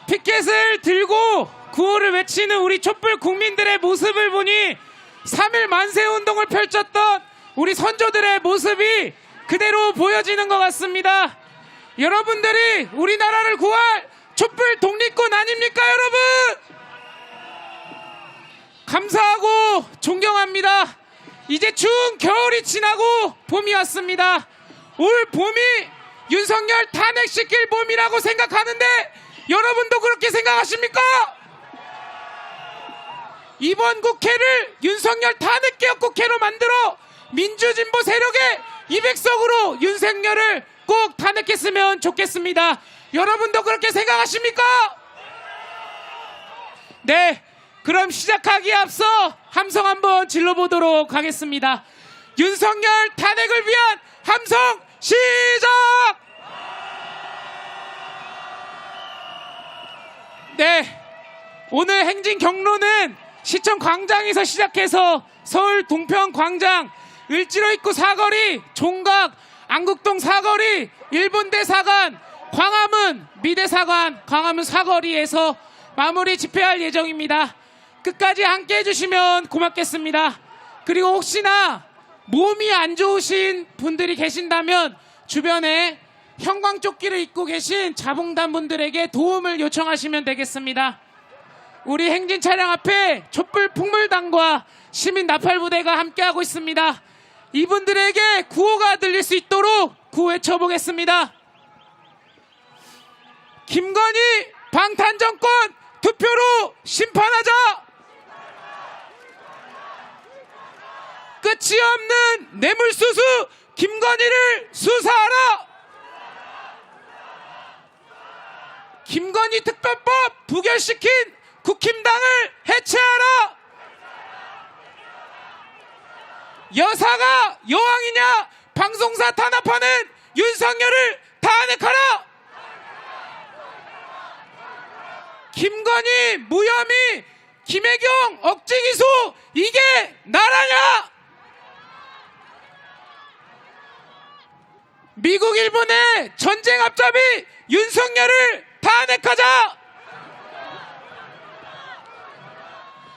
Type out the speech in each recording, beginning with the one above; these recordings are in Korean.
피켓을 들고 구호를 외치는 우리 촛불 국민들의 모습을 보니 3.1 만세운동을 펼쳤던 우리 선조들의 모습이 그대로 보여지는 것 같습니다. 여러분들이 우리나라를 구할 촛불 독립군 아닙니까, 여러분? 감사하고 존경합니다. 이제 추운 겨울이 지나고 봄이 왔습니다. 올 봄이 윤석열 탄핵시킬 봄이라고 생각하는데 여러분도 그렇게 생각하십니까? 이번 국회를 윤석열 탄핵개혁 국회로 만들어 민주진보 세력의 200석으로 윤석열을 꼭 탄핵했으면 좋겠습니다. 여러분도 그렇게 생각하십니까? 네, 그럼 시작하기에 앞서 함성 한번 질러보도록 하겠습니다. 윤석열 탄핵을 위한 함성 시작! 네, 오늘 행진 경로는 시청 광장에서 시작해서 서울 동평광장, 을지로 입구 사거리, 종각, 안국동 사거리, 일본대사관, 광화문, 미대사관, 광화문 사거리에서 마무리 집회할 예정입니다. 끝까지 함께 해주시면 고맙겠습니다. 그리고 혹시나 몸이 안 좋으신 분들이 계신다면 주변에 형광조끼를 입고 계신 자봉단 분들에게 도움을 요청하시면 되겠습니다. 우리 행진 차량 앞에 촛불 풍물단과 시민 나팔부대가 함께하고 있습니다. 이분들에게 구호가 들릴 수 있도록 구호 외쳐보겠습니다. 김건희 방탄정권 투표로 심판하자! 끝이 없는 뇌물수수 김건희를 수사하라! 김건희 특별법 부결시킨 국힘당을 해체하라! 여사가 여왕이냐? 방송사 탄압하는 윤석열을 탄핵하라! 김건희 무혐의, 김혜경 억지기소, 이게 나라냐? 미국 일본의 전쟁 앞잡이 윤석열을 탄핵하자!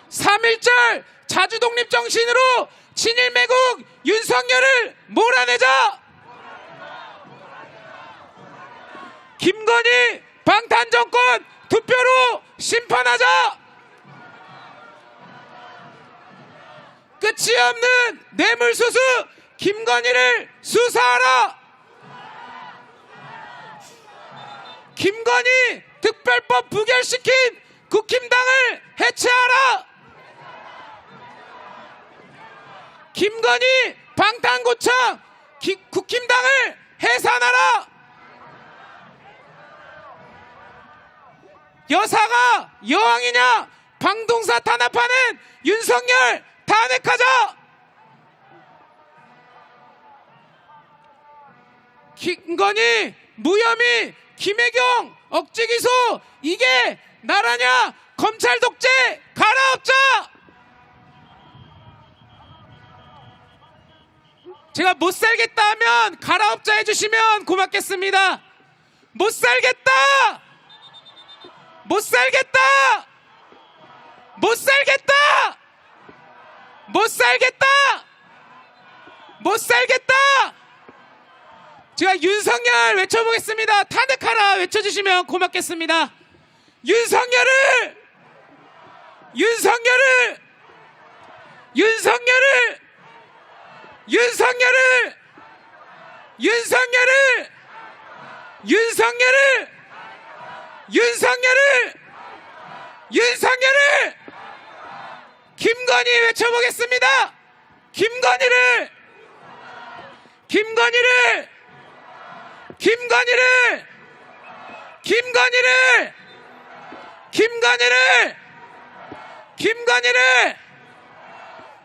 3.1절 자주독립 정신으로 친일 매국 윤석열을 몰아내자! 김건희 방탄정권 투표로 심판하자! 끝이 없는 뇌물수수 김건희를 수사하라! 김건희 특별법 부결시킨 국힘당을 해체하라! 김건희 방탄고창 국힘당을 해산하라! 여사가 여왕이냐? 방송사 탄압하는 윤석열 탄핵하자! 김건희 무혐의, 김혜경 억지기소, 이게 나라냐? 검찰 독재 갈아엎자! 제가 못 살겠다 하면 갈아엎자 해주시면 고맙겠습니다. 못 살겠다! 못 살겠다! 못 살겠다! 못 살겠다! 못 살겠다! 제가 윤석열 외쳐보겠습니다. 탄핵하라 외쳐주시면 고맙겠습니다. 윤석열을! 윤석열을! 윤석열을! 윤석열을! 윤석열을! 윤석열을! 윤석열을! 윤석열을! 김건희 외쳐보겠습니다. 김건희를! 김건희를! 김건희를! 김건희를! 김건희를! 김건희를!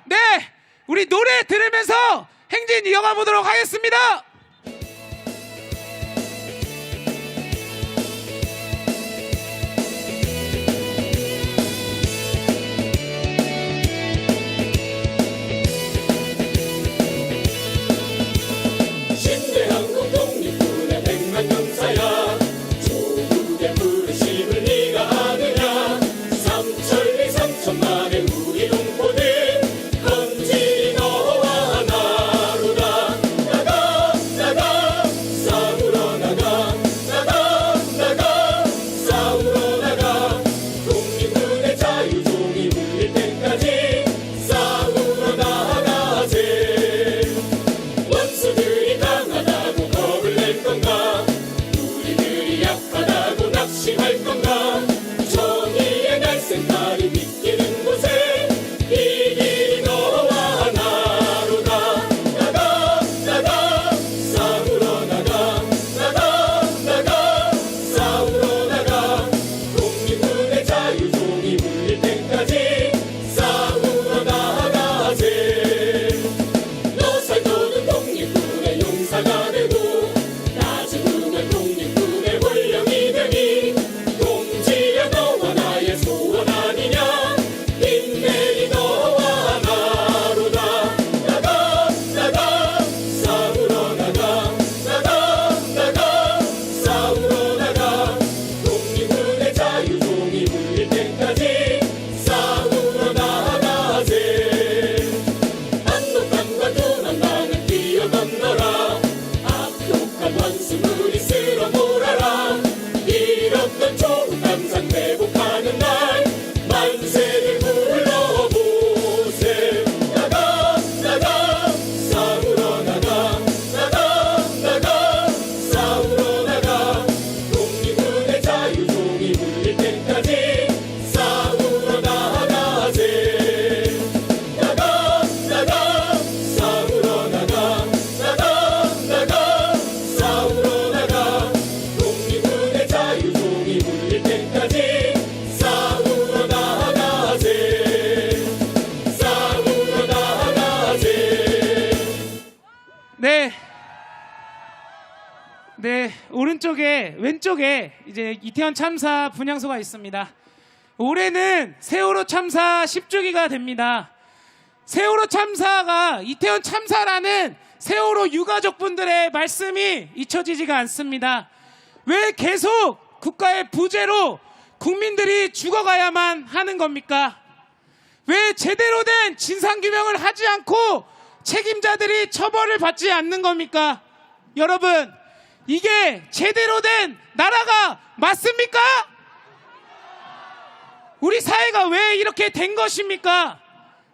네, 우리 노래 들으면서 행진 이어가 보도록 하겠습니다. 신대한국 독립군의 백만 용사야, 조국의 부르심을 네가 싸우러 나가 독립군의 자유종이 물릴 때까지 싸우러 나가세. 원수들이 강하다고 겁을 낼 건가? 우리들이 약하다고 낙심할 건가? 정의의 날쌘 달이 비끼는 곳에 이 길이 너와 나로다. 나가 나가 싸우러 나가 나가 싸우러 나가 독립군의 자유종이 물릴 때까지 싸우러 나가세. 너 살도는 독립군의 용사가 되고 나 죽으면 독립군의 권령이 되니 동지야 너와 나의 소원 아니냐? 인내이 너와 나로다. 나가 나가 싸우러 나가 나가 싸우러 나가 독립군의 자유종이 물릴 때까지 싸우러 나가세. 압록강과 두만강을 뛰어 건너라. 악독한 원수물이 쓸어 몰아라. 잃었던 조국강산 회복하는 날 만세를 불러보세. 나가 나가 싸우러 나가 나가 싸우러 나가 독립군의 자유종이 물릴 때까지 싸우러 나가세. 나가 싸우러 나가 싸우러 나가 독립군의 자유종이 물릴 때까지 싸우러 나가세. 싸우러 나가세. 네, 왼쪽에 이제 이태원 참사 분향소가 있습니다. 올해는 세월호 참사 10주기가 됩니다. 세월호 참사가 이태원 참사라는 세월호 유가족분들의 말씀이 잊혀지지가 않습니다. 왜 계속 국가의 부재로 국민들이 죽어가야만 하는 겁니까? 왜 제대로 된 진상규명을 하지 않고 책임자들이 처벌을 받지 않는 겁니까? 여러분, 이게 제대로 된 나라가 맞습니까? 우리 사회가 왜 이렇게 된 것입니까?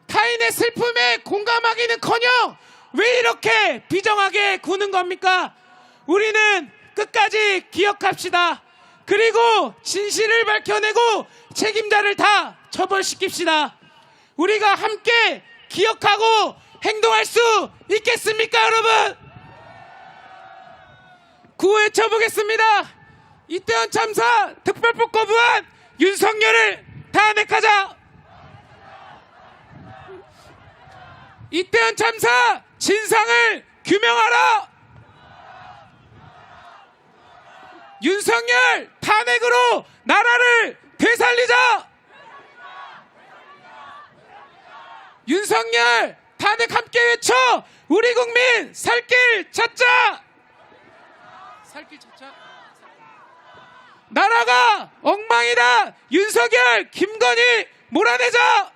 타인의 슬픔에 공감하기는커녕 왜 이렇게 비정하게 구는 겁니까? 우리는 끝까지 기억합시다. 그리고 진실을 밝혀내고 책임자를 다 처벌시킵시다. 우리가 함께 기억하고 행동할 수 있겠습니까, 여러분? 구호에 쳐보겠습니다. 이태원 참사 특별법거부한 윤석열을 탄핵하자. 이태원 참사 진상을 규명하라. 윤석열 탄핵으로 나라를 되살리자. 윤석열 탄핵 함께 외쳐 우리 국민 살 길 찾자. 살길 찾자. 나라가 엉망이다. 윤석열, 김건희 몰아내자.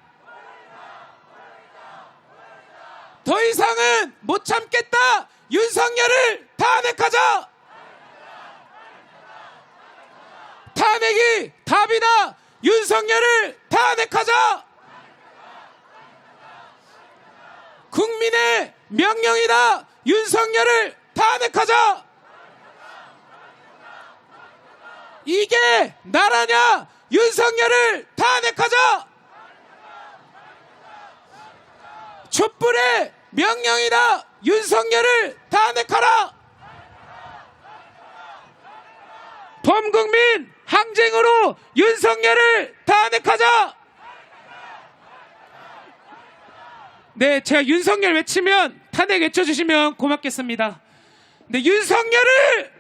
더 이상은 못 참겠다. 윤석열을 탄핵하자. 탄핵이 답이다. 윤석열을 탄핵하자. 국민의 명령이다. 윤석열을 탄핵하자. 이게 나라냐? 윤석열을 탄핵하자. 촛불의 명령이다. 윤석열을 탄핵하라. 범국민 항쟁으로 윤석열을 탄핵하자. 네, 제가 윤석열 외치면 탄핵 외쳐주시면 고맙겠습니다. 네, 윤석열을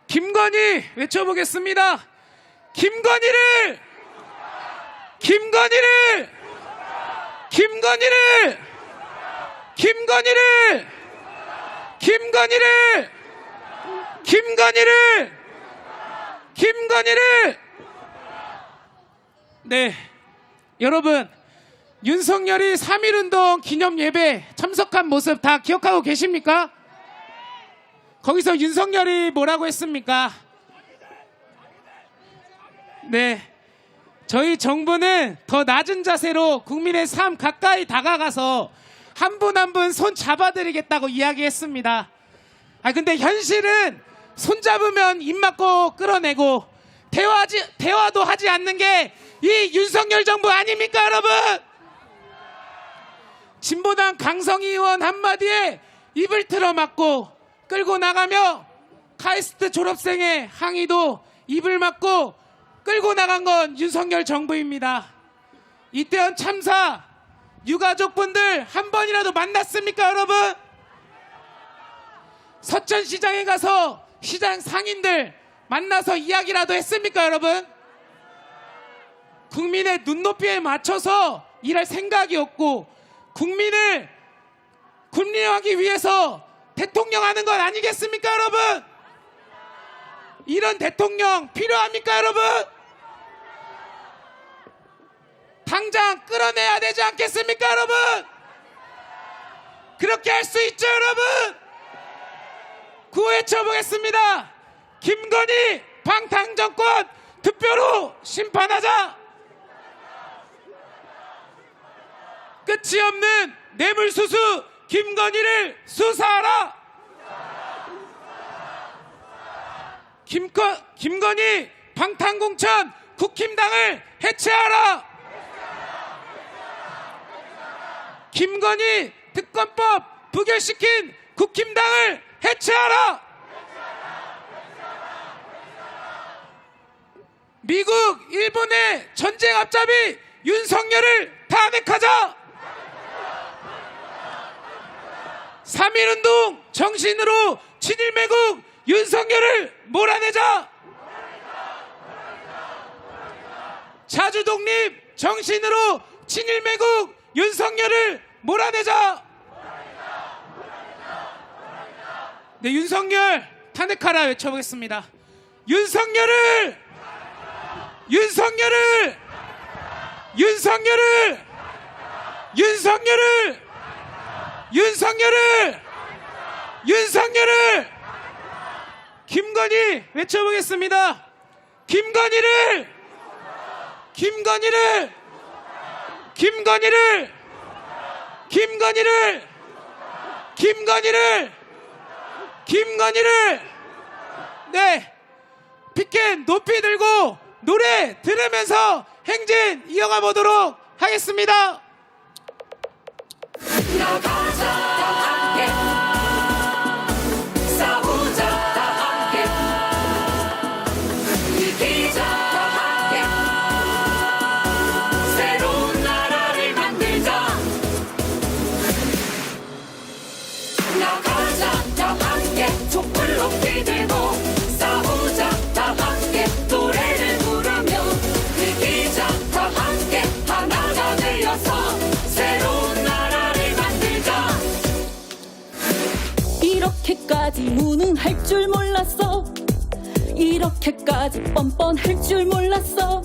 김건희 외쳐보겠습니다. 김건희를 김건희를. 네, 여러분, 윤석열이 3.1운동 기념 예배 참석한 모습 다 기억하고 계십니까? 거기서 윤석열이 뭐라고 했습니까? 네, 저희 정부는 더 낮은 자세로 국민의 삶 가까이 다가가서 한 분 한 분 손 잡아드리겠다고 이야기했습니다. 근데 현실은 손 잡으면 입 막고 끌어내고 대화도 하지 않는 게 이 윤석열 정부 아닙니까, 여러분? 진보당 강성희 의원 한마디에 입을 틀어막고 끌고 나가며 카이스트 졸업생의 항의도 입을 막고 끌고 나간 건 윤석열 정부입니다. 이태원 참사 유가족분들 한 번이라도 만났습니까, 여러분? 서천시장에 가서 시장 상인들 만나서 이야기라도 했습니까, 여러분? 국민의 눈높이에 맞춰서 일할 생각이 없고 국민을 군림하기 위해서 대통령 하는 건 아니겠습니까, 여러분? 이런 대통령 필요합니까, 여러분? 당장 끌어내야 되지 않겠습니까, 여러분? 그렇게 할 수 있죠, 여러분? 구호외쳐보겠습니다. 김건희 방탄정권 투표로 심판하자. 끝이 없는 뇌물수수 김건희를 수사하라. 김건희 방탄공천 국힘당을 해체하라. 김건희 특검법 부결시킨 국힘당을 해체하라. 미국, 일본의 전쟁 앞잡이 윤석열을 탄핵하자. 3.1운동 정신으로 친일매국 윤석열을 몰아내자. 자주독립 정신으로 친일매국 윤석열을 몰아내자. 네, 윤석열 탄핵하라 외쳐보겠습니다. 윤석열을 김건희 외쳐보겠습니다. 김건희를 네, 피켓 높이 들고 노래 들으면서 행진 이어가 보도록 하겠습니다. 나가자 함께 싸우자 함께 이기자 함께 새로운 나라를 만들자. 나가자 함께 촛불 높이 들고 싸우자 함께 노래를 부르며 이기자 함께 하나가 되어서 새로운 나라를 만들자. 이렇게까지 무능할 줄 몰랐어. 이렇게까지 뻔뻔할 줄 몰랐어.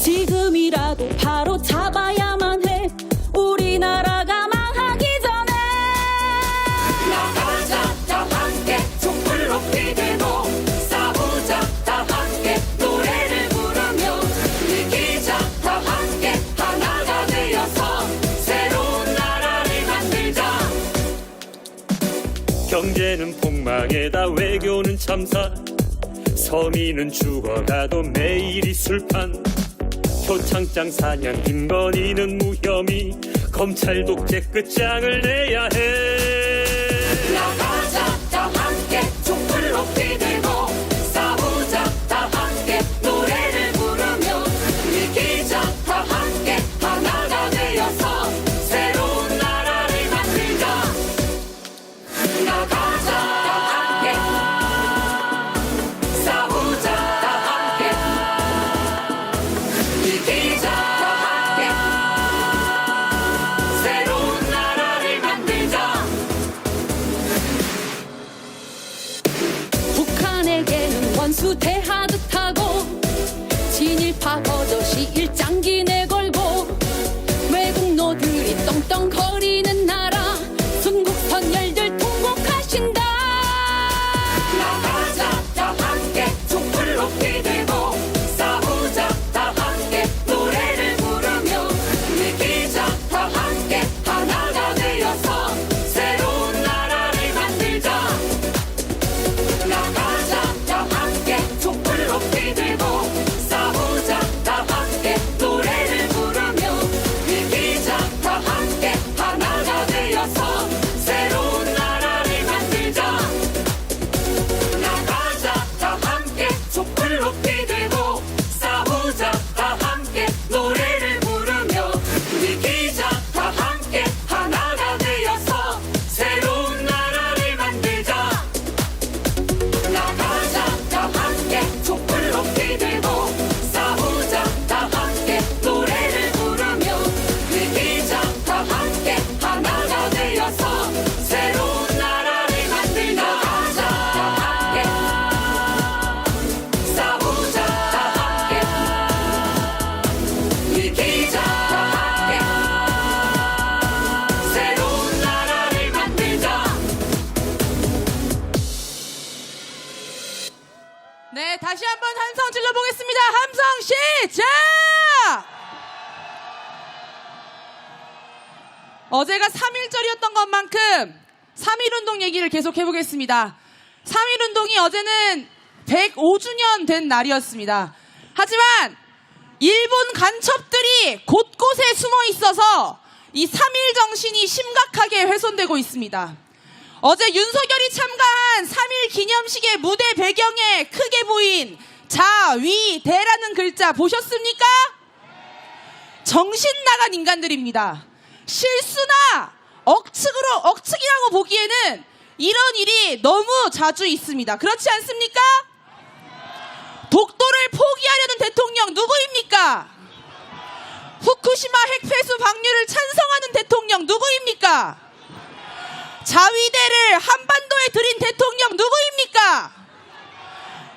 지금이라도 바로 잡아야만 해. 우리나라가 망하기 전에. 나가자 다 함께 촛불 높이 들고 싸우자 다 함께 노래를 부르며 이기자 다 함께 하나가 되어서 새로운 나라를 만들자. 경제는 폭망에다 외교는 참사, 서민은 죽어가도 매일이 술판, 표창장 사냥 김건희는 무혐의, 검찰 독재 끝장을 내야 해. 나가자 다 함께 촛불 높이 들고 싸우자 다 함께 노래를 부르며 이기자 다 함께 하나가 되어서 새로운 나라를 만들자. 나가자 다 함께 싸우자 다 함께 이기자 다 함께 새로운 나라를 만들자. 버젓이 일장기 내걸고 외국노들이 떵떵거리는 나라 순국선열들 통곡하신다. 나가자 다 함께 촛불 높이 들고 싸우자 다 함께 노래를 부르며 이기자 다 함께 하나가 되어서 새로운 나라를 만들자. 나가자 다 함께 촛불 높이 들고 싸우자 다 함께 노래를 부르며 이기자 다 함께 하나가 되어서 새로운 나라를 만들자. 나가자 다 함께 촛불 높이 들고 싸우자 다 함께 노래를 부르며 이기자 다 함께 하나가 되어서 새로운 나라를 만들자. 나가자 다 함께 촛불 높이 들고 싸우자 다 함께 노래를 부르며 이기자 다 함께 하나가 되어서 새로운 나라를 만들자. 나가자 다 함께 싸우자 다 함께 이기자 다 함께 새로운 나라를 만들자. 네, 다시 한번 함성 질러보겠습니다. 함성 시작! 어제가 3.1절이었던 것만큼 3.1운동 얘기를 계속 해보겠습니다. 3.1운동이 어제는 105주년 된 날이었습니다. 하지만 일본 간첩들이 곳곳에 숨어 있어서 이 3.1 정신이 심각하게 훼손되고 있습니다. 어제 윤석열이 참가한 3.1 기념식의 무대 배경에 크게 보인 자위대라는 글자 보셨습니까? 정신 나간 인간들입니다. 실수나 억측이라고 보기에는 이런 일이 너무 자주 있습니다. 그렇지 않습니까? 독도를 포기하려는 대통령 누구입니까? 후쿠시마 핵폐수 방류를 찬성하는 대통령 누구입니까? 자위대를 한반도에 들인 대통령 누구입니까?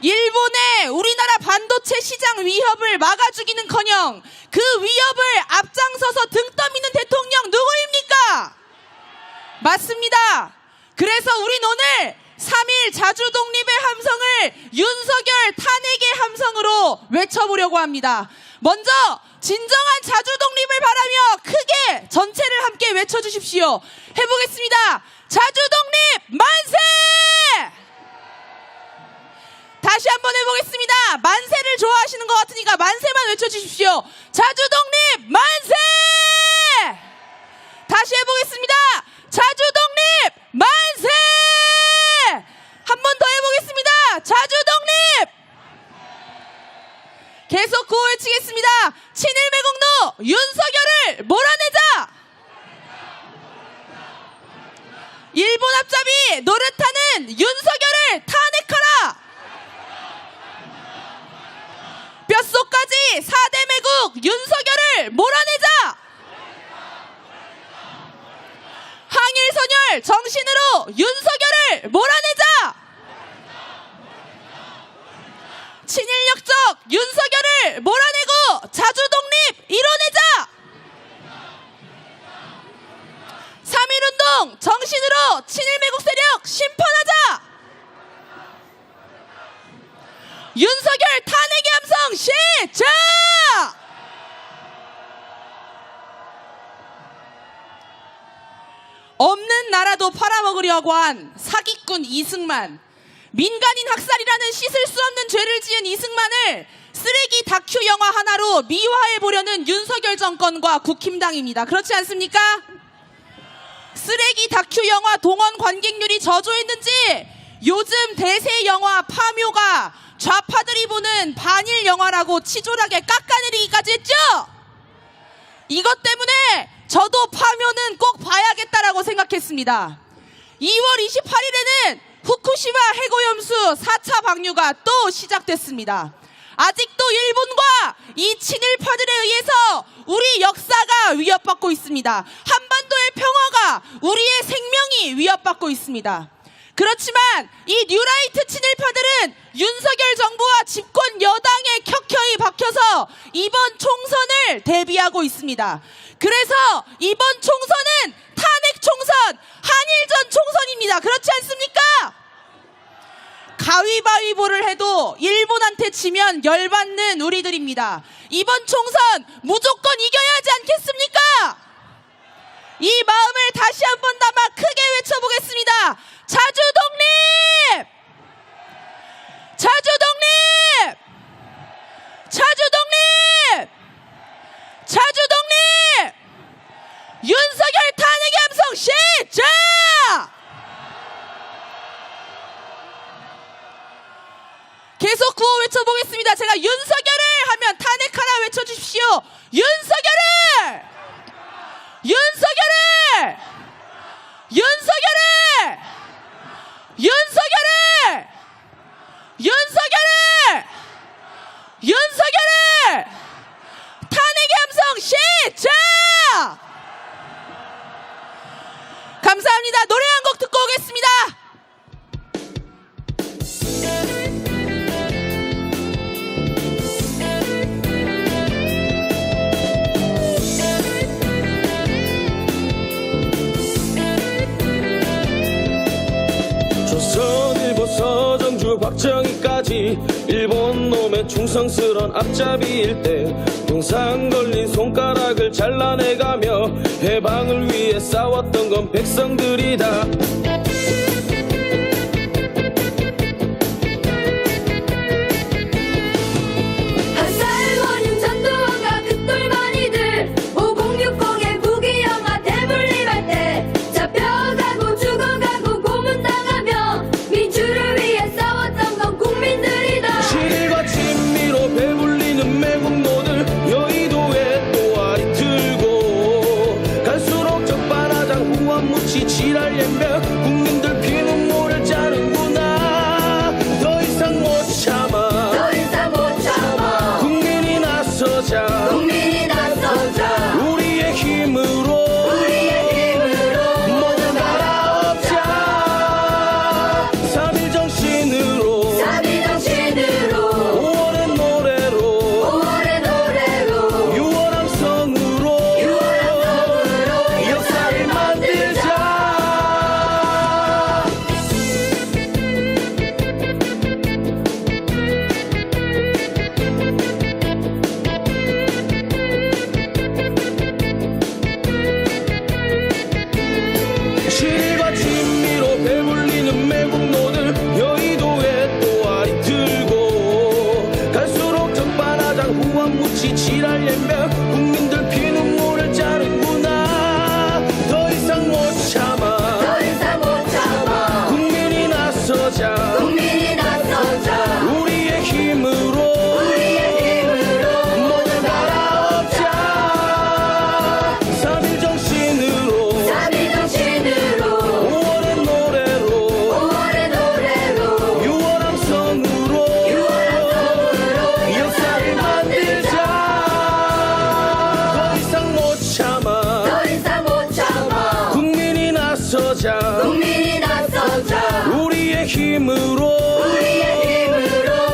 일본의 우리나라 반도체 시장 위협을 막아 죽이는커녕 그 위협을 앞장서서 등 떠미는 대통령 누구입니까? 맞습니다. 그래서 우린 오늘 3.1 자주 독립의 함성을 윤석열 탄핵의 함성으로 외쳐보려고 합니다. 먼저 진정한 자주 독립을 바라며 크게 전체를 함께 외쳐주십시오. 해보겠습니다. 자주 독립 만세! 다시 한번 해보겠습니다. 만세를 좋아하시는 것 같으니까 만세만 외쳐주십시오. 자주 독립 만세! 다시 해보겠습니다. 자주 독립 만세! 한 번 더 해보겠습니다. 자주 독립! 계속 구호 외치겠습니다. 친일매국노 윤석열을 몰아내자! 일본 앞잡이 노릇하는 윤석열을 탄핵하라! 뼛속까지 4대 매국 윤석열을 몰아내자! 항일선열 정신으로 윤석열을 몰아내자! 친일역적 윤석열을 몰아내고 자주독립 이뤄내자! 3.1운동 정신으로 친일매국 세력 심판하자! 윤석열 탄핵의 함성 시작! 없는 나라도 팔아먹으려고 한 사기꾼 이승만, 민간인 학살이라는 씻을 수 없는 죄를 지은 이승만을 쓰레기 다큐 영화 하나로 미화해보려는 윤석열 정권과 국힘당입니다. 그렇지 않습니까? 쓰레기 다큐 영화 동원 관객률이 저조했는지 요즘 대세 영화 파묘가 좌파들이 보는 반일 영화라고 치졸하게 깎아내리기까지 했죠? 이것 때문에 저도 파묘는 꼭 봐야겠다라고 생각했습니다. 2월 28일에는 후쿠시마 핵오염수 4차 방류가 또 시작됐습니다. 아직도 일본과 이 친일파들에 의해서 우리 역사가 위협받고 있습니다. 한반도의 평화가 우리의 생명이 위협받고 있습니다. 그렇지만 이 뉴라이트 친일파들은 윤석열 정부와 집권 여당에 켜켜이 박혀서 이번 총선을 대비하고 있습니다. 그래서 이번 총선은 탄핵 총선, 한일전 총선입니다. 그렇지 않습니까? 가위바위보를 해도 일본한테 지면 열받는 우리들입니다. 이번 총선 무조건 이겨야 하지 않겠습니까? 이 마음을 다시 한번 담아 크게 외쳐보겠습니다. 자주 독립! 자주 독립! 자주 독립! 자주 독립! 윤석열 탄핵의 함성 시작! 계속 구호 외쳐보겠습니다. 제가 윤석열을 하면 탄핵하라 외쳐주십시오. 윤석열을! 윤석열을! 윤석열을! 윤석열을! 윤석열을! 윤석열을! 탄핵의 함성 시작! 감사합니다. 노래 한 곡 듣고 오겠습니다. 조선일보 서정주 박정희까지 일본 놈의 충성스런 앞잡이일 때 동상 걸린 손가락을 잘라내가며 해방을 위해 싸웠던 건 백성들이다. 한살원인 전두환과 그 똘마니들 5060의 부귀영화 대물림할 때 잡혀가고 죽어가고 고문당하며 민주를 위해 싸웠던 건 국민들이다. 실과 친미로 배불리는 매국노들 여의도에 또아리 들고 갈수록 적반하장 후한무치 지랄옌며 국민들 피눈물을 짜는구나. 더 이상 못 참아 더 이상 못 참아 국민이 나서자 국민이 나서자 우리의 힘으로 모두 갈아엎자. 3.1 정신으로 3.1 정신으로 5월의 노래로 5월의 노래로 6월 함성으로 역사를 만들자. 실과 친미로 배불리는 매국노들 여의도에 또아리 들고 갈수록 적반하장 후한무치 지랄옌며 국민들 피눈물을 짜는구나. 더 이상 못 참아 더 이상 못 참아 국민이 나서자 국민이 나서자 우리의 힘으로 모두 갈아엎자. 3.1 정신으로 3.1 정신으로 5월의 노래로 5월의 노래로 6월 함성으로 역사를 만들자. 더 이상 못 참아 더 이상 못 참아 국민이 나서자 국민이 나서자 우리의 힘으로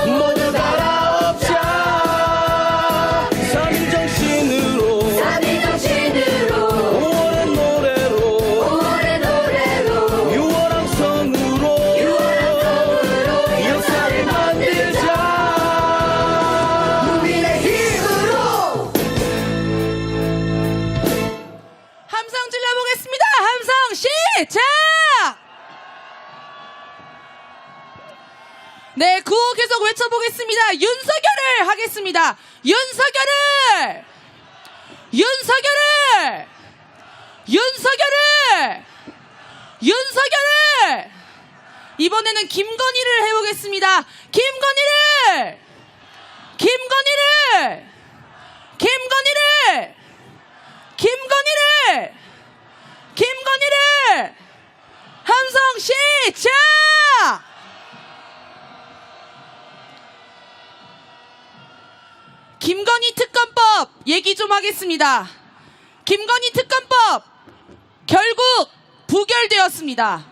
모두 갈아엎자. 3.1 정신으로 3.1 정신으로 5월의 노래로 5월의 노래로 6월 함성으로 역사를 만들자. 국민의 힘으로 함성 질러보겠습니다. 함성 시작! 네, 구호 계속 외쳐보겠습니다. 윤석열을 하겠습니다. 윤석열을! 윤석열을! 윤석열을! 윤석열을! 이번에는 김건희를 해보겠습니다. 김건희를! 김건희를! 김건희를! 김건희를! 김건희를! 함성 시작! 김건희 특검법 얘기 좀 하겠습니다. 김건희 특검법 결국 부결되었습니다.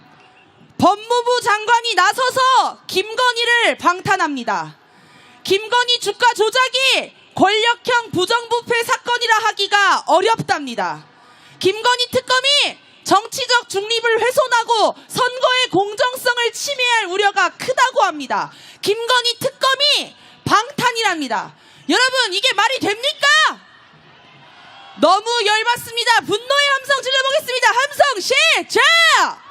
법무부 장관이 나서서 김건희를 방탄합니다. 김건희 주가 조작이 권력형 부정부패 사건이라 하기가 어렵답니다. 김건희 특검이 정치적 중립을 훼손하고 선거의 공정성을 침해할 우려가 크다고 합니다. 김건희 특검이 방탄이랍니다. 여러분, 이게 말이 됩니까? 너무 열받습니다. 분노의 함성 질러보겠습니다. 함성 시작!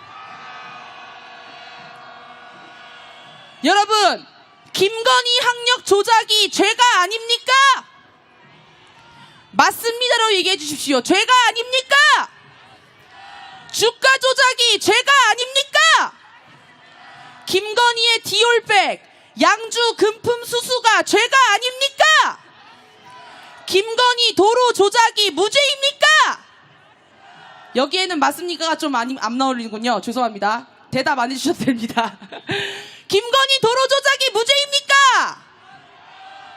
여러분, 김건희 학력 조작이 죄가 아닙니까? 맞습니다로 얘기해 주십시오. 죄가 아닙니까? 주가 조작이 죄가 아닙니까? 김건희의 디올백, 양주 금품 수수가 죄가 아닙니까? 김건희 도로 조작이 무죄입니까? 여기에는 맞습니까가 좀 안 나오는군요. 죄송합니다. 대답 안 해주셔도 됩니다. 김건희 도로 조작이 무죄입니까?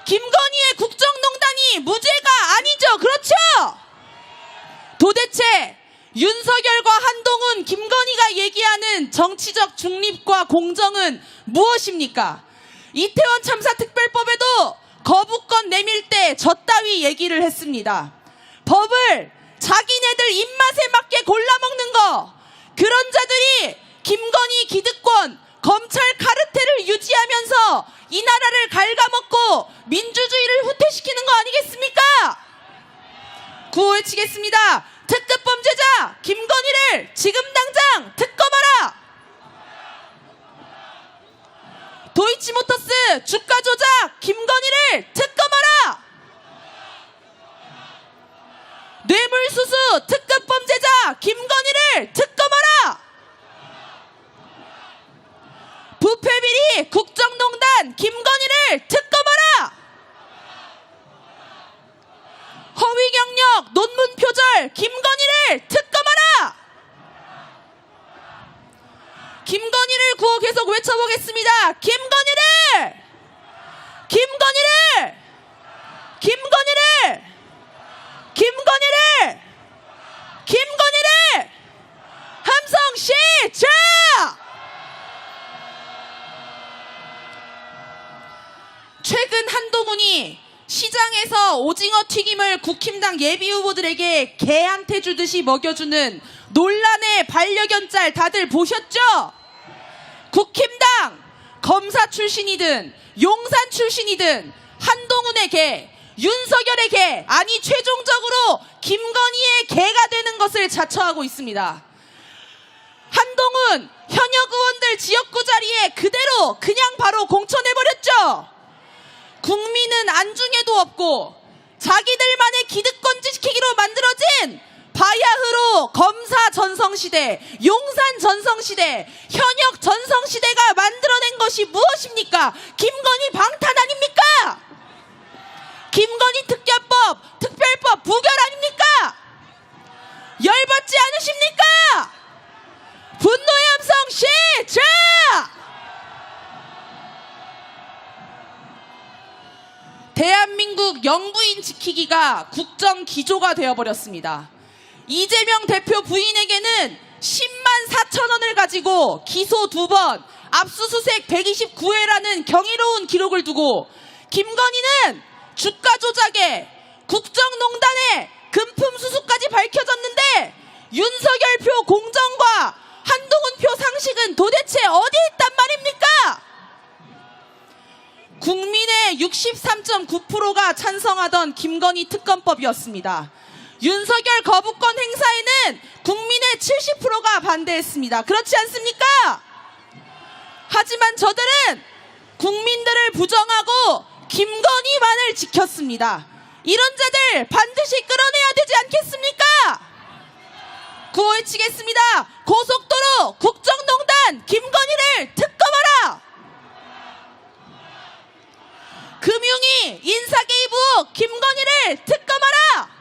김건희의 국정농단이 무죄가 아니죠. 그렇죠? 도대체 윤석열과 한동훈, 김건희가 얘기하는 정치적 중립과 공정은 무엇입니까? 이태원 참사 특별법에도 거부권 내밀 때 저 따위 얘기를 했습니다. 법을 자기네들 입맛에 맞게 골라먹는 거, 그런 자들이 김건희 기득권, 검찰 카르텔을 유지하면서 이 나라를 갉아먹고 민주주의를 후퇴시키는 거 아니겠습니까? 구호 외치겠습니다. 특급 범죄자 김건희를 지금 당장 특검하라! 도이치모터스 주가 조작 김건희를 특검하라! 뇌물수수 특급 범죄자 김건희를 특검하라! 부패비리 국정농단 김건희를 특검하라! 허위경력 논문 표절 김건희를 특검하라! 김건희를 구호 계속 외쳐보겠습니다. 김건희를! 김건희를! 김건희를! 김건희를! 김건희를! 함성 시작! 최근 한동훈이 시장에서 오징어 튀김을 국힘당 예비후보들에게 개한테 주듯이 먹여주는 논란의 반려견 짤 다들 보셨죠? 국힘당 검사 출신이든 용산 출신이든 한동훈의 개, 윤석열의 개, 아니 최종적으로 김건희의 개가 되는 것을 자처하고 있습니다. 한동훈 현역 의원들 지역구 자리에 그대로 그냥 바로 공천해버렸죠. 국민은 안중에도 없고 자기들만의 기득권 지키기로 만들어진 바야흐로 검사 전성시대, 용산 전성시대, 현역 전성시대가 만들어낸 것이 무엇입니까? 김건희 방탄 아닙니까? 김건희 특별법, 특별법 부결 아닙니까? 열받지 않으십니까? 분노의 함성 시작! 대한민국 영부인 지키기가 국정 기조가 되어버렸습니다. 이재명 대표 부인에게는 10만 4천 원을 가지고 기소 2번, 압수수색 129회라는 경이로운 기록을 두고 김건희는 주가 조작에 국정농단에 금품 수수까지 밝혀졌는데 윤석열표 공정과 한동훈표 상식은 도대체 어디에 있단 말입니까? 국민의 63.9%가 찬성하던 김건희 특검법이었습니다. 윤석열 거부권 행사에는 국민의 70%가 반대했습니다. 그렇지 않습니까? 하지만 저들은 국민들을 부정하고 김건희만을 지켰습니다. 이런 자들 반드시 끌어내야 되지 않겠습니까? 구호 외치겠습니다. 고속도로 국정농단 김건희를 특검하라! 금융위 인사개입 의혹 김건희를 특검하라!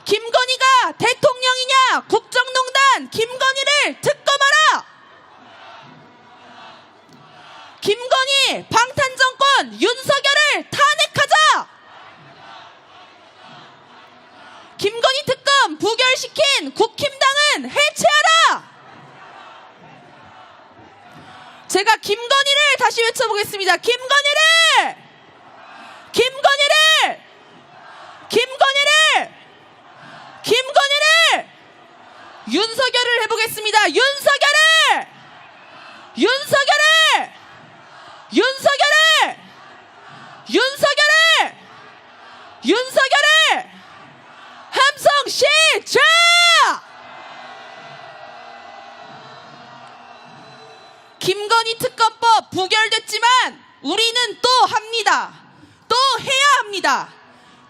김건희가 대통령이냐? 국정농단 김건희를 특검하라! 김건희 방탄정권 윤석열을 탄핵하자! 김건희 특검 부결시킨 국힘당은 해체하라! 제가 김건희를 다시 외쳐보겠습니다. 김건희를! 윤석열을 함성 시작! 김건희 특검법 부결됐지만 우리는 또 합니다. 또 해야 합니다.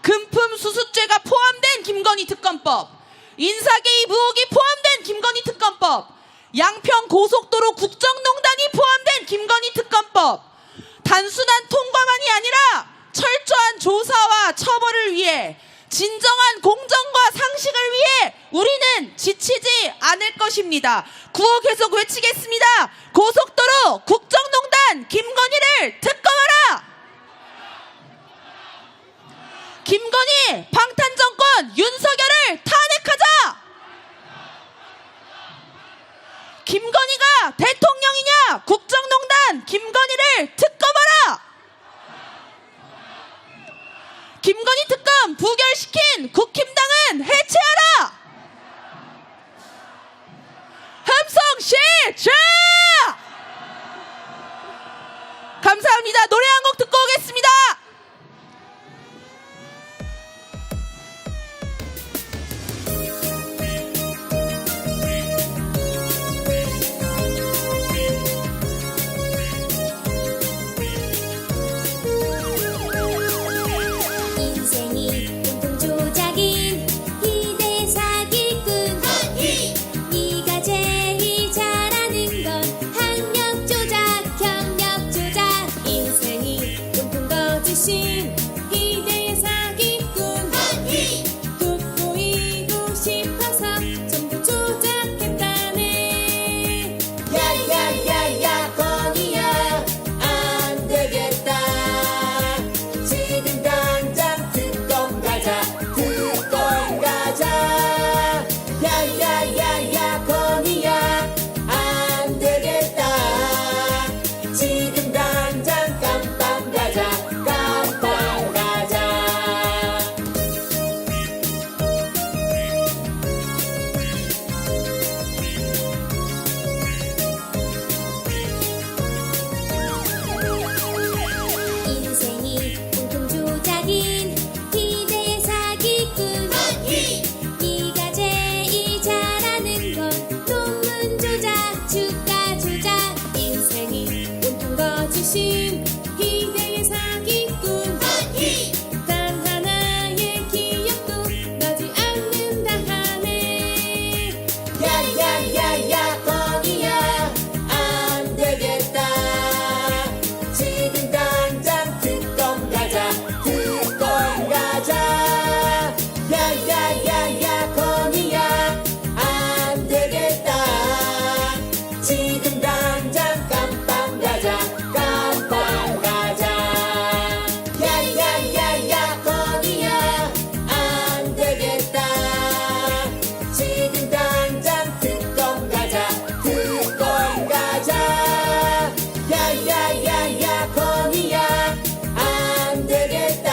금품수수죄가 포함된 김건희 특검법, 인사개입 의혹이 포함된 김건희 특검법, 양평 고속도로 국정농단이 포함된 김건희 특검법, 단순한 통과만이 아니라 철저한 조사와 처벌을 위해 진정한 공정과 상식을 위해 우리는 지치지 않을 것입니다. 구호 계속 외치겠습니다. 고속도로 국정농단 김건희를 특검하라! 김건희 방탄정권 윤석열을 탄핵하자! 김건희가 대통령이냐? 국정농단 김건희를 특검하라! 김건희 특검 부결시킨 국힘당은 해체하라! 함성 시작! 감사합니다. 노래 한 곡 듣고 오겠습니다. 인생이 온통 조작인 희대 사기꾼 네가 제일 잘하는 건 학력 조작 경력 조작 인생이 온통 거짓인 희대의 사기꾼 돋보이고 싶어서 전부 조작했다네 야야야야 건이야 안 되겠다 지금 당장 특검 가자 특검 가자 야야야야 건이야 안 되겠다 지금 당장 깜빵 가자 깜빵 가자 인생이 온통 조작인 희대의 사기꾼 네가 제일 잘하는 건 논문 조작 주가 조작 인생이 온통 거짓인 희대의 사기꾼 단 하나의 기억도 나지 않는다 하네 야야야야 건이야 안 되겠다 지금 당장 특검 가자 특검 가자 야야야야 건이야 안 되겠다 지금 당장 깜빵 가자 깜빵 가자 야야야야 건이야 안 되겠다 지금 당장 특검 가자 특검 가자 야야야야 건이야 안 되겠다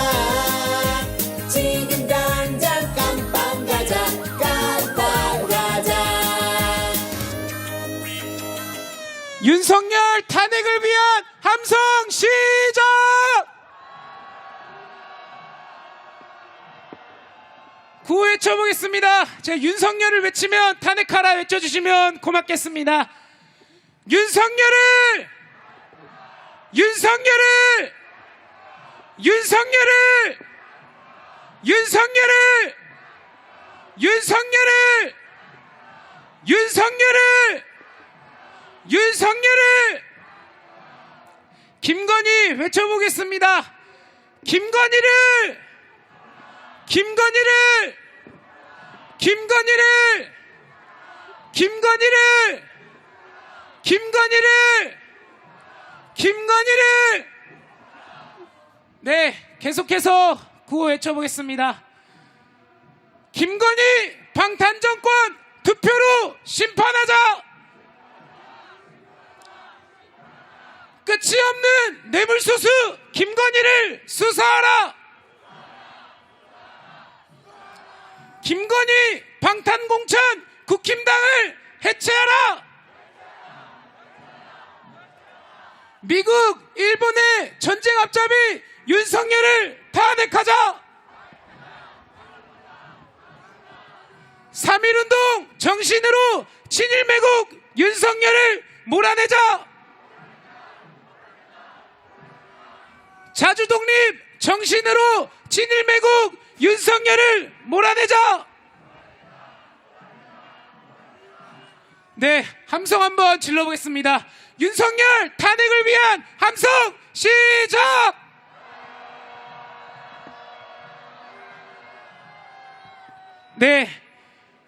지금 당장 깜빵 가자 깜빵 가자 윤석열 탄핵을 위한 함성 시작! 구호 외쳐보겠습니다. 제가 윤석열을 외치면 탄핵하라 외쳐주시면 고맙겠습니다. 윤석열을! 윤석열을! 윤석열을! 윤석열을! 윤석열을! 윤석열을! 윤석열을! 김건희 외쳐보겠습니다. 김건희를! 김건희를! 김건희를! 김건희를! 김건희를! 김건희를! 네, 계속해서 구호 외쳐보겠습니다. 김건희 방탄정권 투표로 심판하자! 끝이 없는 뇌물수수 김건희를 수사하라! 김건희 방탄공천 국힘당을 해체하라! 미국, 일본의 전쟁 앞잡이 윤석열을 탄핵하자! 3.1운동 정신으로 친일 매국 윤석열을 몰아내자. 자주독립 정신으로 친일 매국 윤석열을 몰아내자. 네, 함성 한번 질러보겠습니다. 윤석열 탄핵을 위한 함성 시작! 네,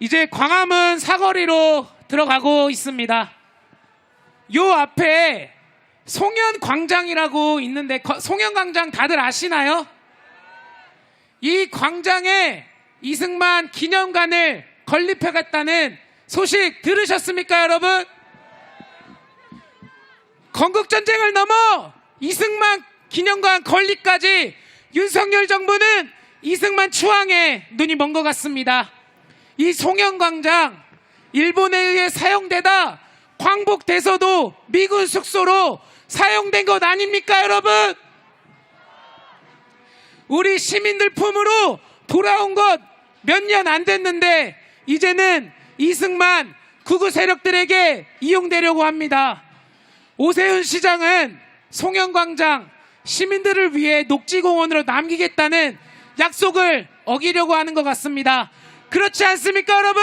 이제 광화문 사거리로 들어가고 있습니다. 요 앞에 송현광장이라고 있는데 송현광장 다들 아시나요? 이 광장에 이승만 기념관을 건립해갔다는 소식 들으셨습니까, 여러분? 건국전쟁을 넘어 이승만 기념관 건립까지 윤석열 정부는 이승만 추앙에 눈이 먼 것 같습니다. 이 송현광장 일본에 의해 사용되다 광복돼서도 미군 숙소로 사용된 것 아닙니까, 여러분? 우리 시민들 품으로 돌아온 것 몇 년 안 됐는데 이제는 이승만 극우 세력들에게 이용되려고 합니다. 오세훈 시장은 송현광장 시민들을 위해 녹지공원으로 남기겠다는 약속을 어기려고 하는 것 같습니다. 그렇지 않습니까, 여러분?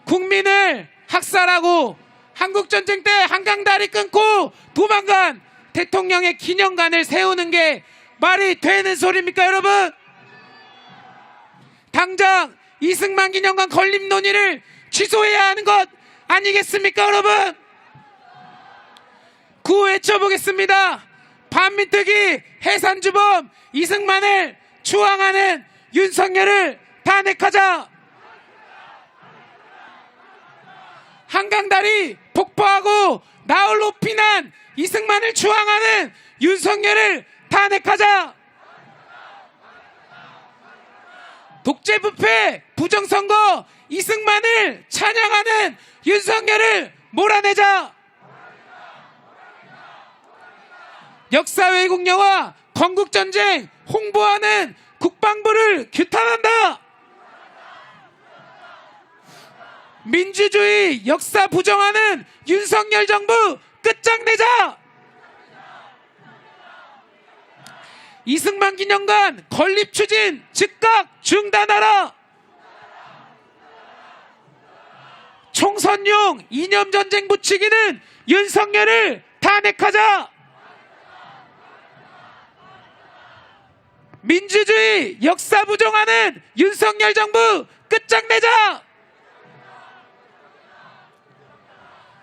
국민을 학살하고 한국전쟁 때 한강다리 끊고 도망간 대통령의 기념관을 세우는 게 말이 되는 소리입니까, 여러분? 당장 이승만 기념관 건립 논의를 취소해야 하는 것 아니겠습니까, 여러분? 구호 외쳐보겠습니다. 반민특위 해산주범 이승만을 추앙하는 윤석열을 탄핵하자. 한강다리 폭파하고 나홀로 피난 이승만을 추앙하는 윤석열을 탄핵하자. 독재부패 부정선거 이승만을 찬양하는 윤석열을 몰아내자. 역사 왜곡 영화 건국전쟁 홍보하는 국방부를 규탄한다. 민주주의 역사 부정하는 윤석열 정부 끝장내자. 이승만 기념관 건립 추진 즉각 중단하라. 총선용 이념전쟁 부추기는 윤석열을 탄핵하자. 민주주의 역사 부정하는 윤석열 정부 끝장내자.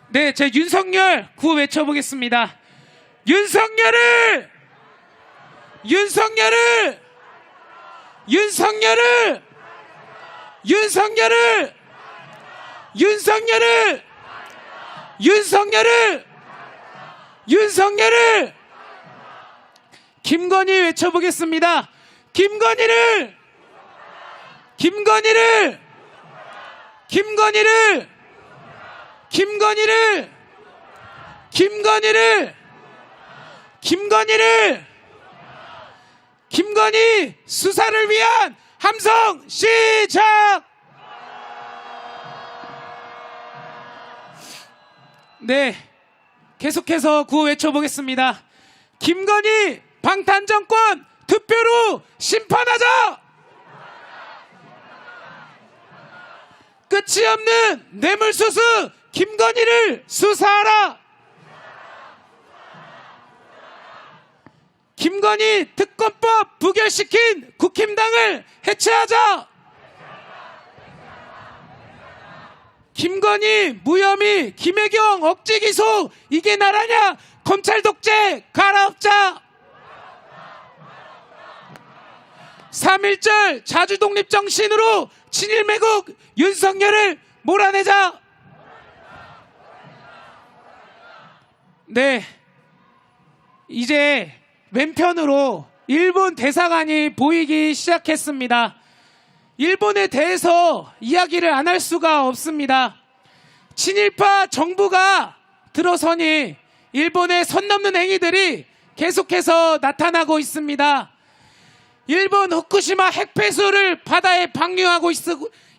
네, 제 윤석열 구호 외쳐보겠습니다. 윤석열을 윤석열을 윤석열을 윤석열을 윤석열을 윤석열을 윤석열을 김건희 외쳐보겠습니다. 김건희를 김건희를 김건희를 김건희를 김건희를 김건희를 김건희 수사를 위한 함성 시작! 네, 계속해서 구호 외쳐보겠습니다. 김건희 방탄정권 투표로 심판하자! 끝이 없는 뇌물수수 김건희를 수사하라! 김건희 특검법 부결시킨 국힘당을 해체하자! 김건희, 무혐의, 김혜경 억지 기소 이게 나라냐? 검찰 독재 갈아엎자! 3.1절 자주독립 정신으로 친일 매국 윤석열을 몰아내자! 네, 이제 왼편으로 일본 대사관이 보이기 시작했습니다. 일본에 대해서 이야기를 안 할 수가 없습니다. 친일파 정부가 들어서니 일본의 선 넘는 행위들이 계속해서 나타나고 있습니다. 일본 후쿠시마 핵폐수를 바다에 방류하고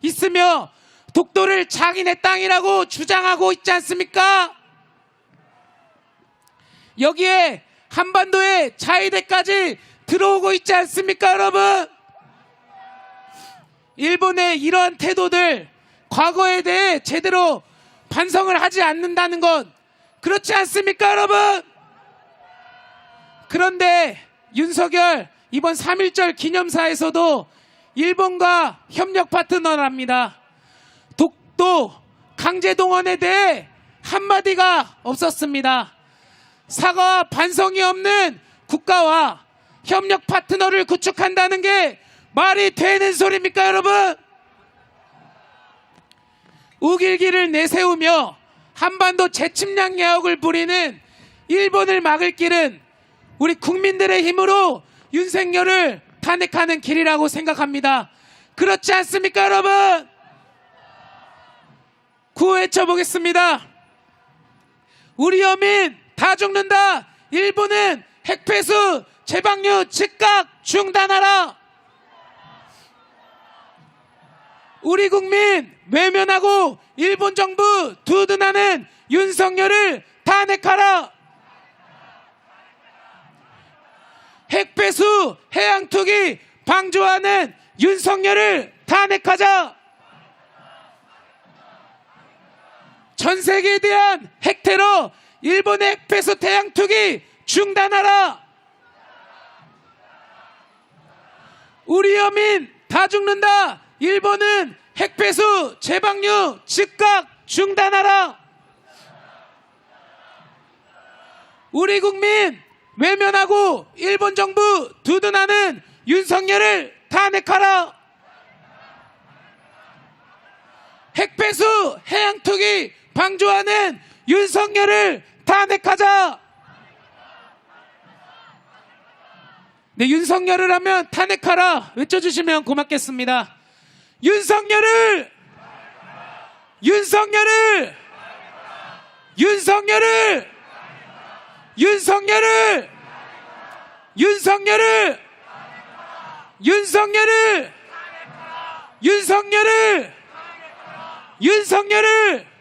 있으며 독도를 자기네 땅이라고 주장하고 있지 않습니까? 여기에 한반도에 자위대까지 들어오고 있지 않습니까, 여러분? 일본의 이러한 태도들, 과거에 대해 제대로 반성을 하지 않는다는 건 그렇지 않습니까, 여러분? 그런데 윤석열 이번 3.1절 기념사에서도 일본과 협력 파트너랍니다. 독도 강제동원에 대해 한마디가 없었습니다. 사과와 반성이 없는 국가와 협력 파트너를 구축한다는 게 말이 되는 소리입니까, 여러분? 우길기를 내세우며 한반도 재침략 야욕을 부리는 일본을 막을 길은 우리 국민들의 힘으로 윤석열을 탄핵하는 길이라고 생각합니다. 그렇지 않습니까, 여러분? 구호 외쳐보겠습니다. 우리 어민 다 죽는다. 일본은 핵폐수 재방류 즉각 중단하라. 우리 국민 외면하고 일본 정부 두둔하는 윤석열을 탄핵하라. 핵폐수 해양투기 방조하는 윤석열을 탄핵하자. 전 세계에 대한 핵테러 일본의 핵폐수 해양투기 중단하라. 우리 어민 다 죽는다. 일본은 핵폐수 재방류 즉각 중단하라. 우리 국민 외면하고 일본 정부 두둔하는 윤석열을 탄핵하라. 핵폐수 해양투기 방조하는 윤석열을 탄핵하자. 네, 윤석열을 하면 탄핵하라 외쳐주시면 고맙겠습니다. 윤석열을 윤석열을 윤석열을 윤석열을 윤석열을 윤석열을 윤석열을 윤석열을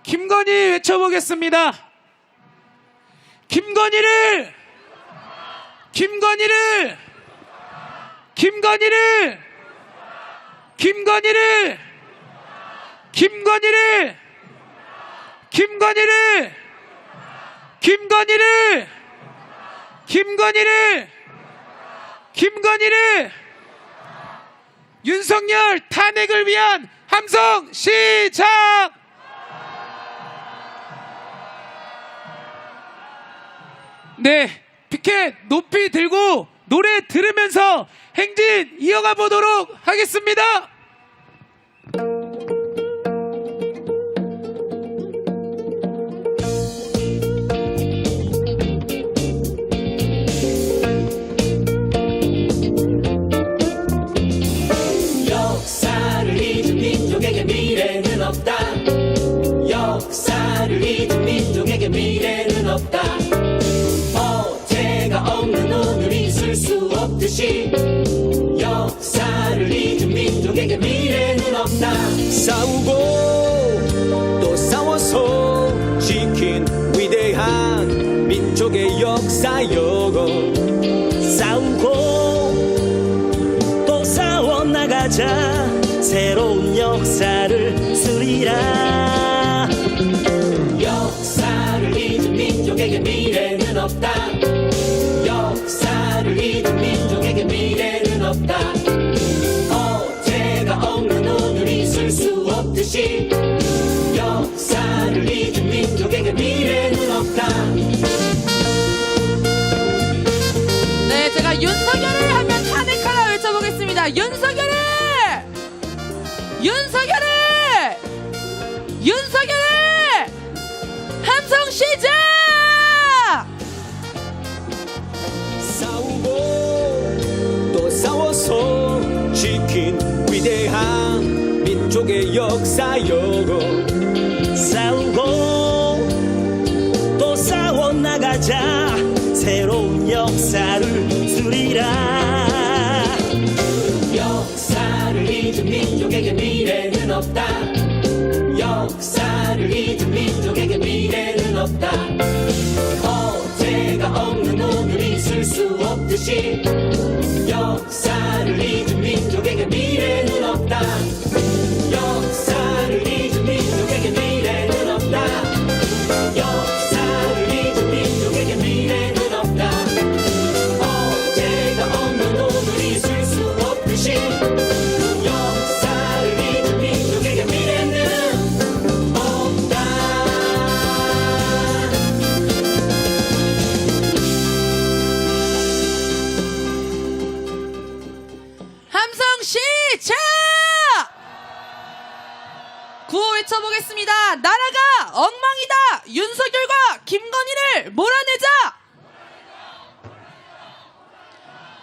김건희 외쳐보겠습니다. 김건희를 김건희를 김건희를 김건희를 김건희를 김건희를 김건희를 김건희를 김건희를 윤석열 탄핵을 위한 함성 시작. 네, 피켓 높이 들고 노래 들으면서 행진 이어가 보도록 하겠습니다. 역사를 잊은 민족에게 미래는 없다. 역사를 잊은 민족에게 미래는 없다. 어제가 없는 오늘이 있을 수 없듯이 역사를 잊은 민족에게 미래는 없다. 싸우고 또 싸워서 지킨 위대한 민족의 역사여. 싸우고 또 싸워나가자. 새로운 역사를 쓰리라. 역사를 잊은 민족에게 미래는 없다. 역사를 잊은 민족에게 미래는 없다. 어제가 없는 오늘이 있을 수 없듯이 역사를 잊은 민족에게 미래는 없다. 네, 제가 윤석열을 하면 탄핵하라 외쳐보겠습니다. 윤석열을! 윤석열을! 윤석열을! 함성 시작! 싸우고 또 싸워서 지킨 위대한 민족의 역사여. 싸우고 또 싸워나가자. 새로운 역사를 누리라. 역사를 잊은 민족에게 미래는 없다. 역사를 잊은 민족에게 미래는 없다. 어제가 없는 오늘 있을 수 없듯이 역사를 잊은 민족에게 미래는 없다. 역사를 잊은 민족에게 미래는 없다. 역사를 잊은 민족에게 미래는 없다. 어제가 없는 오늘 있을 수 없듯이 역사를 잊은 민족에게 미래는 없다. 함성 시작! 구호 외쳐보겠습니다. 나라가 엉망이다. 윤석열과 김건희를 몰아내자.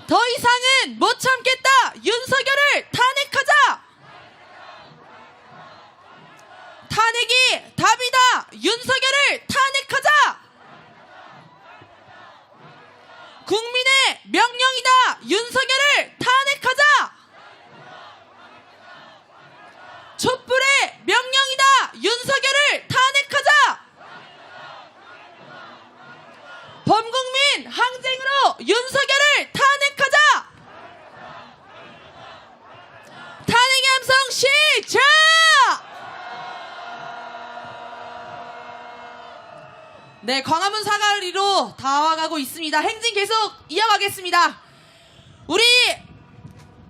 더 이상은 못 참겠다. 윤석열을 탄핵하자. 탄핵이 답이다. 윤석열을 탄핵하자. 국민의 명령이다. 윤석열을 탄핵하자. 촛불의 명령이다. 윤석열을 탄핵하자. 범국민 항쟁으로 윤석열을 탄핵하자. 탄핵의 함성 시작! 네, 광화문 사거리로 다와가고 있습니다. 행진 계속 이어가겠습니다. 우리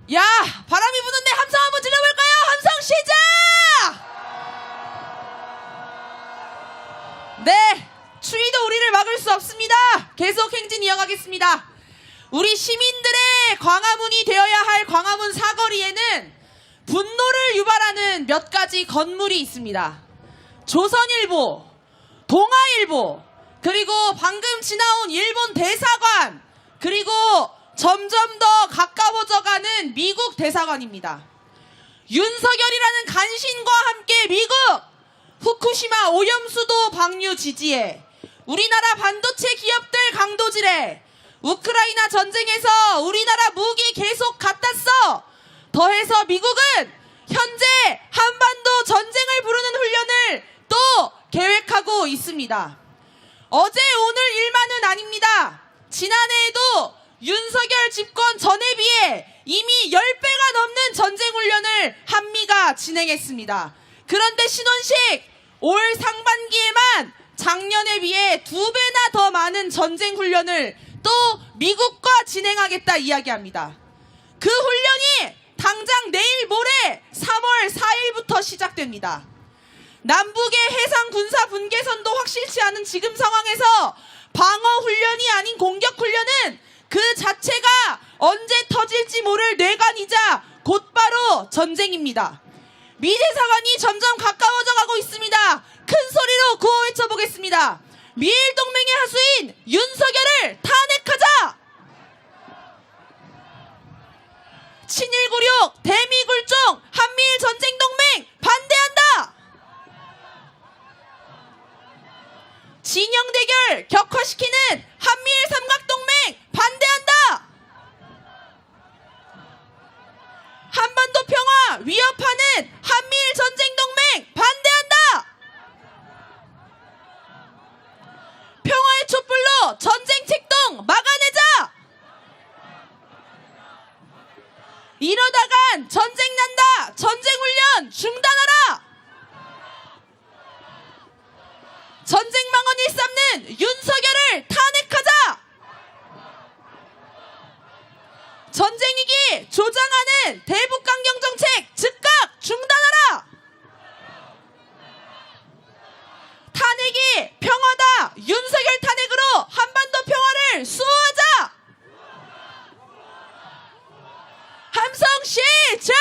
바람이 부는데 함성 한번 질러볼까요? 함성 시작! 네, 추위도 우리를 막을 수 없습니다. 계속 행진 이어가겠습니다. 우리 시민들의 광화문이 되어야 할 광화문 사거리에는 분노를 유발하는 몇 가지 건물이 있습니다. 조선일보, 동아일보, 그리고 방금 지나온 일본 대사관, 그리고 점점 더 가까워져가는 미국 대사관입니다. 윤석열이라는 간신과 함께 미국 후쿠시마 오염수도 방류 지지에 우리나라 반도체 기업들 강도질에 우크라이나 전쟁에서 우리나라 무기 계속 갖다 써. 더해서 미국은 현재 한반도 전쟁을 부르는 훈련을 또 계획하고 있습니다. 어제 오늘 일만은 아닙니다. 지난해에도 윤석열 집권 전에 비해 이미 10배가 넘는 전쟁 훈련을 한미가 진행했습니다. 그런데 신원식 올 상반기에만 작년에 비해 2배나 더 많은 전쟁 훈련을 또 미국과 진행하겠다 이야기합니다. 그 훈련이 당장 내일 모레 3월 4일부터 시작됩니다. 남북의 해상 군사 분계선도 확실치 않은 지금 상황에서 방어 훈련이 아닌 공격 훈련은 그 자체가 언제 터질지 모를 뇌관이자 곧바로 전쟁입니다. 미 대사관이 점점 가까워져 가고 있습니다. 큰 소리로 구호 외쳐보겠습니다. 미일 동맹의 하수인 윤석열을 탄핵하자. 친일 굴욕 대미 굴종 한미일 전쟁 동맹 반대한다. 진영 대결 격화시키는 한미일 삼각동맹 반대한다. 한반도 평화 위협하는 한미일 전쟁 동맹 반대한다. 평화의 촛불로 전쟁 책동 막아내자. 이러다간 전쟁 난다. 전쟁 훈련 중단하라. 전쟁 망언 일삼는 윤석열을 탄핵하자. 전쟁이기 조장하는 대북강경 정책 즉각 중단하라. 탄핵이 평화다. 윤석열 탄핵으로 한반도 평화를 수호하자. 함성 시작!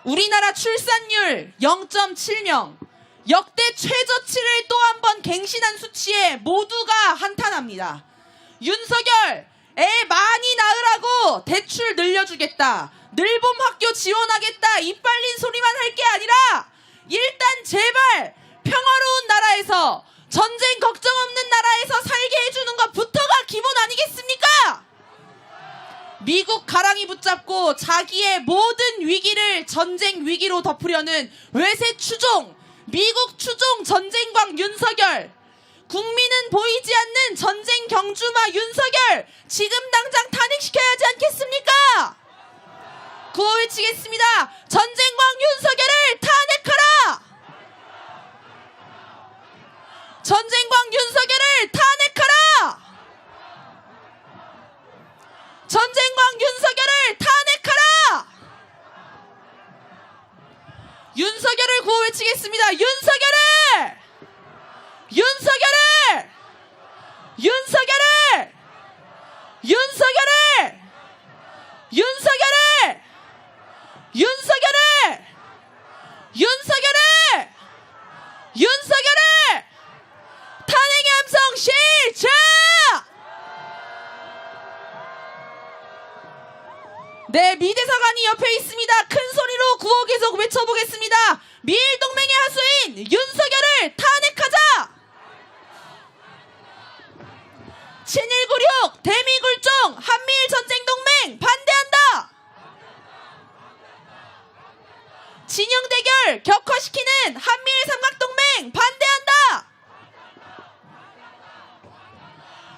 우리나라 출산율 0.7명, 역대 최저치를 또 한 번 갱신한 수치에 모두가 한탄합니다. 윤석열, 애 많이 낳으라고 대출 늘려주겠다, 늘봄 학교 지원하겠다, 입 빨린 소리만 할 게 아니라 일단 제발 평화로운 나라에서, 전쟁 걱정 없는 나라에서 가랑이 붙잡고 자기의 모든 위기를 전쟁 위기로 덮으려는 외세 추종, 미국 추종 전쟁광 윤석열, 국민은 보이지 않는 전쟁 경주마 윤석열, 지금 당장 탄핵시켜야 하지 않겠습니까? 구호 외치겠습니다. 전쟁광 윤석열을 탄핵하라! 전쟁광 윤석열을 탄핵하라! 전쟁광 윤석열을 탄핵하라! 윤석열을 구호 외치겠습니다. 윤석열을! 윤석열을! 윤석열을! 윤석열을! 윤석열을! 윤석열을! 윤석열을! 윤석열을! 탄핵의 함성 시작! 네, 미대사관이 옆에 있습니다. 큰 소리로 구호 계속 외쳐보겠습니다. 미일동맹의 하수인 윤석열을 탄핵하자! 친일구륙 대미굴종 한미일전쟁동맹 반대한다! 진영대결 격화시키는 한미일삼각동맹 반대한다!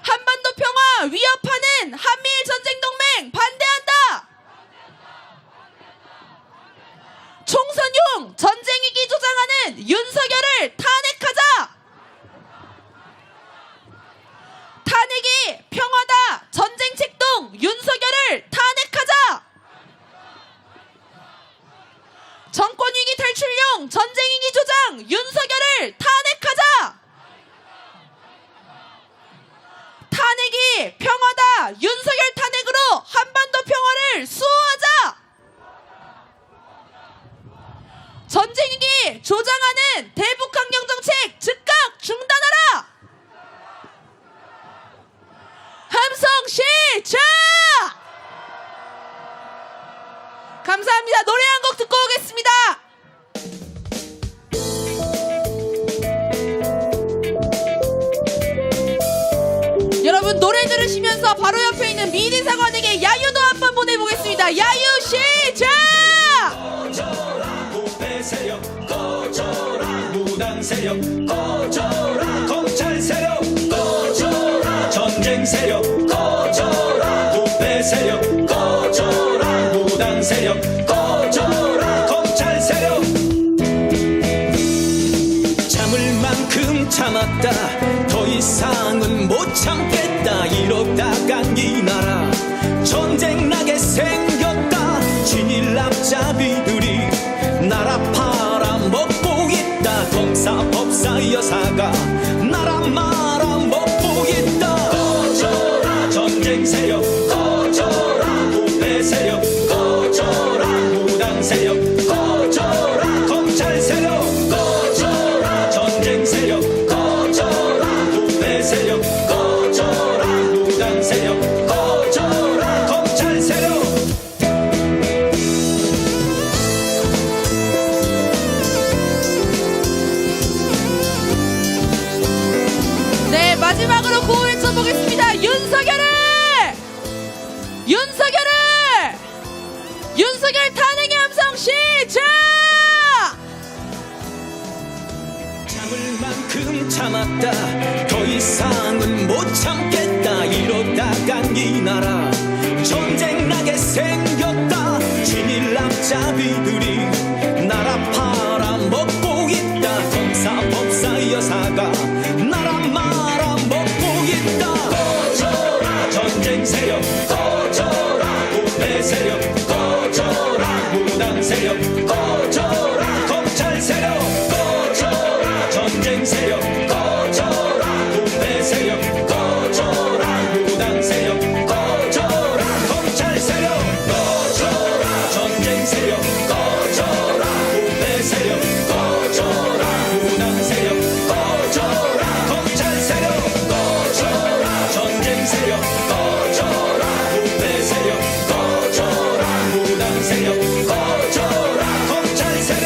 한반도 평화 위협하는 한미일전쟁동맹 반대한다! 총선용 전쟁위기 조장하는 윤석열을 탄핵하자! 탄핵이 평화다 전쟁책동 윤석열을 탄핵하자! 정권위기 탈출용 전쟁위기 조장 윤석열을 탄핵하자! 탄핵이 평화다 윤석열 탄핵으로 한반도 평화를 수호하자! 전쟁위기 조장하는 대북 환경정책 즉각 중단하라! 함성 시작! 감사합니다. 노래 한 곡 듣고 오겠습니다. 여러분 노래 들으시면서 바로 옆에 있는 미대사관에게 야유도 한번 보내보겠습니다. 야유 시작! 꺼져라 부패 세력, 꺼져라 무당 세력, 꺼져라 검찰 세력, 꺼져라 전쟁 세력, 꺼져라 부패 세력, 꺼져라 무당 세력, 꺼져라 검찰 세력. 참을 만큼 참았다. 더 이상은 못 참겠다. 이러다간 이 나라 전쟁 나게 생겼다. 진일 앞잡이들이 나라 팔아먹고 있다. 검사 법사 여사가 나라 말아먹고 있다. 꺼져라 전쟁 세력, 꺼져라 부패 세력, 꺼져라 무당 세력, 꺼져라 검찰 세력, 꺼져라 전쟁 세력, 꺼져라 부패 세력, 꺼져라 무당 세력, 꺼져라 검찰 세력. 네, 마지막으로 구호 외쳐보겠습니다. 윤석열을! 윤석열을! 윤석열 탄핵의 함성 시작! 참을 만큼 참았다. 더 이상은 못 참겠다. 이러다간 이 나라 전쟁 나게 생겼다. 진일 앞잡이들이 나라 팔아먹고 있다. 검사 법사 여사가 나라 말아먹고 있다. 꺼져라 전쟁 세력, 꺼져라 부패 세력, 꺼져라 무당 세력, 꺼져라 검찰 세력, 꺼져라 전쟁 세력, 꺼져라 부패 세력, 꺼져라 무당 세력, 꺼져라 검찰 세력, 꺼져라 전쟁 세력, 꺼져라 부패 세력, 꺼져라 무당 세력, 꺼져라 검찰 세력, 꺼져라 전쟁 세력, 꺼져라 부패 세력, 꺼져라 무당 세력, 꺼져라 검찰 세력,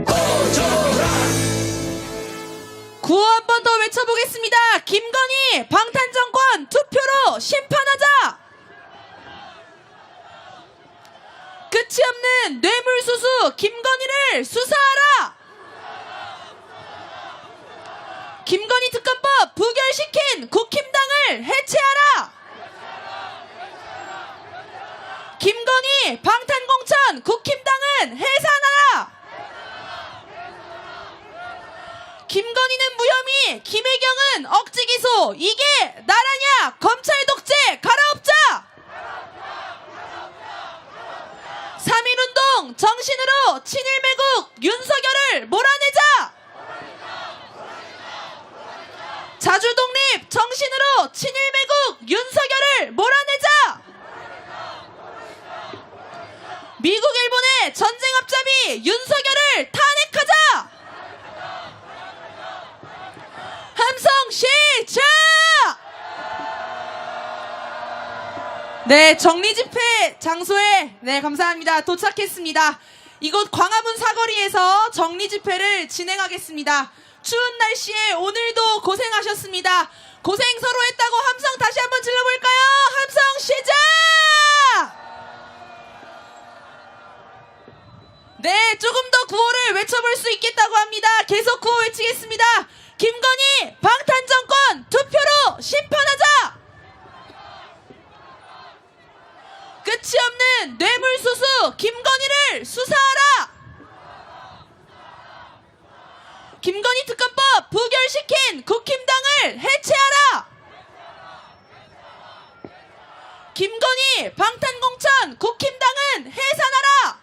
꺼져라. 구호 한 번 더 외쳐보겠습니다. 김건희 방탄정권 투표로 심판하자. 끝이 없는 뇌물수수 김건희를 수사하라. 김건희 특검법 부결시킨 국힘당을 해체하라. 김건희 방탄공천 국힘당은 해산하라. 김건희는 무혐의, 김혜경은 억지기소. 이게 나라냐? 검찰 독재 갈아엎자. 3.1운동 정신으로 친일매국 윤석열을 몰아내자. 자주독립 정신으로 친일매국 윤석열을 몰아내자. 미국 일본의 전쟁 앞잡이 윤석열을 탄핵하자. 함성 시작! 네, 정리집회 장소에 감사합니다. 도착했습니다. 이곳 광화문 사거리에서 정리집회를 진행하겠습니다. 추운 날씨에 오늘도 고생하셨습니다. 고생 서로 했다고 함성 다시 한번 질러볼까요? 함성 시작! 네, 조금 더 구호를 외쳐볼 수 있겠다고 합니다. 계속 구호 외치겠습니다. 김건희 방탄정권 투표로 심판하자. 끝이 없는 뇌물수수 김건희를 수사하라. 김건희 특검법 부결시킨 국힘당을 해체하라. 김건희 방탄공천 국힘당은 해산하라.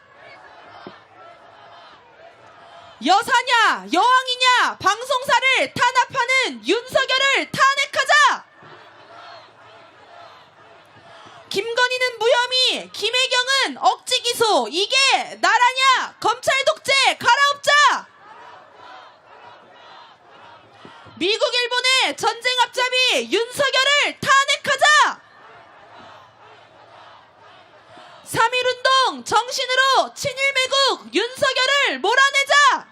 여사냐 여왕이냐 방송사를 탄압하는 윤석열을 탄핵하자. 김건희는 무혐의, 김혜경은 억지기소. 이게 나라냐? 검찰 독재 갈아엎자. 미국 일본의 전쟁 앞잡이 윤석열을 탄핵하자. 3.1운동 정신으로 친일매국 윤석열을 몰아내자.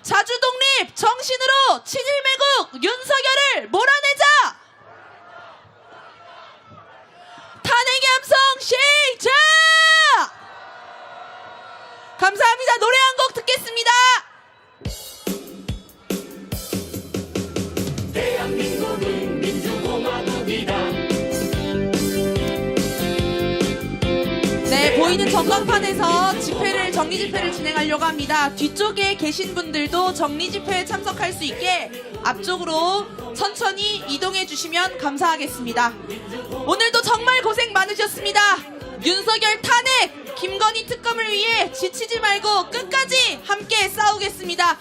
자주독립 정신으로 친일매국 윤석열을 몰아내자. 탄핵의 함성 시작! 감사합니다. 노래 한 곡 듣겠습니다. 대한민국은 민주공화국이다. 네, 보이는 전광판에서 정리 집회를 진행하려고 합니다. 뒤쪽에 계신 분들도 정리 집회에 참석할 수 있게 앞쪽으로 천천히 이동해 주시면 감사하겠습니다. 오늘도 정말 고생 많으셨습니다. 윤석열 탄핵, 김건희 특검을 위해 지치지 말고 끝까지 함께 싸우겠습니다.